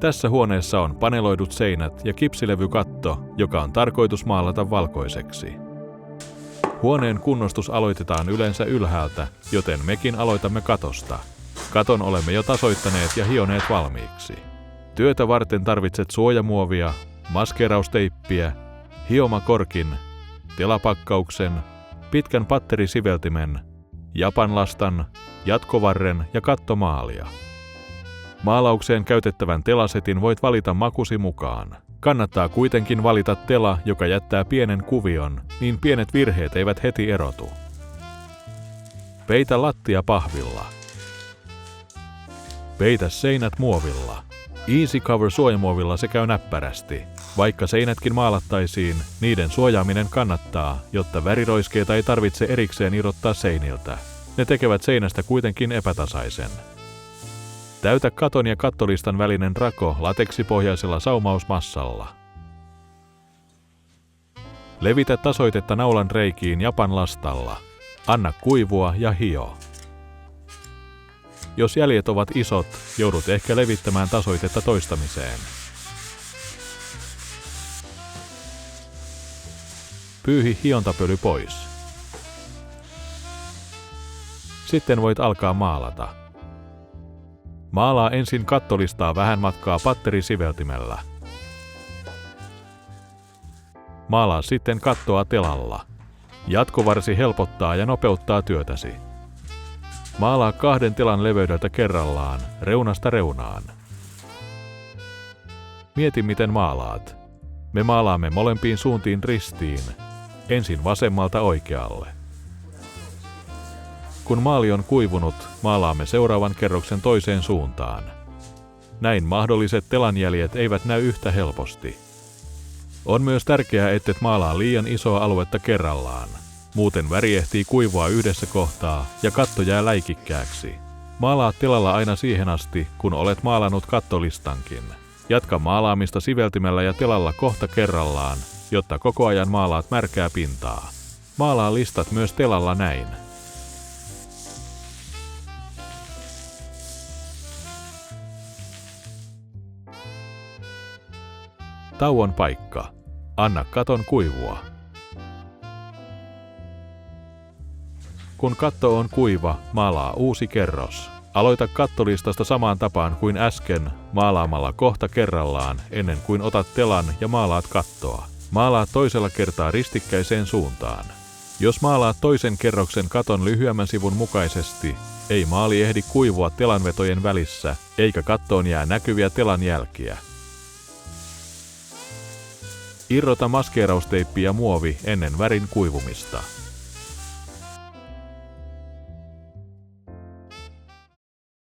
Tässä huoneessa on paneloidut seinät ja kipsilevykatto, joka on tarkoitus maalata valkoiseksi. Huoneen kunnostus aloitetaan yleensä ylhäältä, joten mekin aloitamme katosta. Katon olemme jo tasoittaneet ja hioneet valmiiksi. Työtä varten tarvitset suojamuovia, maskeerausteippiä, hiomakorkin, telapakkauksen, pitkän patterisiveltimen, japanlastan, jatkovarren ja kattomaalia. Maalaukseen käytettävän telasetin voit valita makusi mukaan. Kannattaa kuitenkin valita tela, joka jättää pienen kuvion, niin pienet virheet eivät heti erotu. Peitä lattia pahvilla. Peitä seinät muovilla. Easy Cover suojamuovilla se käy näppärästi. Vaikka seinätkin maalattaisiin, niiden suojaaminen kannattaa, jotta väriroiskeita ei tarvitse erikseen irrottaa seiniltä. Ne tekevät seinästä kuitenkin epätasaisen. Täytä katon ja kattolistan välinen rako lateksipohjaisella saumausmassalla. Levitä tasoitetta naulan reikiin japanlastalla. Anna kuivua ja hio. Jos jäljet ovat isot, joudut ehkä levittämään tasoitetta toistamiseen. Pyyhi hiontapöly pois. Sitten voit alkaa maalata. Maalaa ensin kattolistaa vähän matkaa patterisiveltimellä. Maalaa sitten kattoa telalla. Jatkovarsi helpottaa ja nopeuttaa työtäsi. Maalaa 2 telan leveydeltä kerrallaan, reunasta reunaan. Mieti miten maalaat. Me maalaamme molempiin suuntiin ristiin, ensin vasemmalta oikealle. Kun maali on kuivunut, maalaamme seuraavan kerroksen toiseen suuntaan. Näin mahdolliset telanjäljet eivät näy yhtä helposti. On myös tärkeää, ettet maalaa liian isoa aluetta kerrallaan. Muuten väri ehtii kuivua yhdessä kohtaa ja katto jää läikikkääksi. Maalaa telalla aina siihen asti, kun olet maalannut kattolistankin. Jatka maalaamista siveltimellä ja telalla kohta kerrallaan, jotta koko ajan maalaat märkää pintaa. Maalaa listat myös telalla näin. Tauon paikka. Anna katon kuivua. Kun katto on kuiva, maalaa uusi kerros. Aloita kattolistasta samaan tapaan kuin äsken, maalaamalla kohta kerrallaan ennen kuin otat telan ja maalaat kattoa. Maalaa toisella kertaa ristikkäiseen suuntaan. Jos maalaat toisen kerroksen katon lyhyemmän sivun mukaisesti, ei maali ehdi kuivua telanvetojen välissä, eikä kattoon jää näkyviä telan jälkiä. Irrota maskeerausteippi ja muovi ennen värin kuivumista.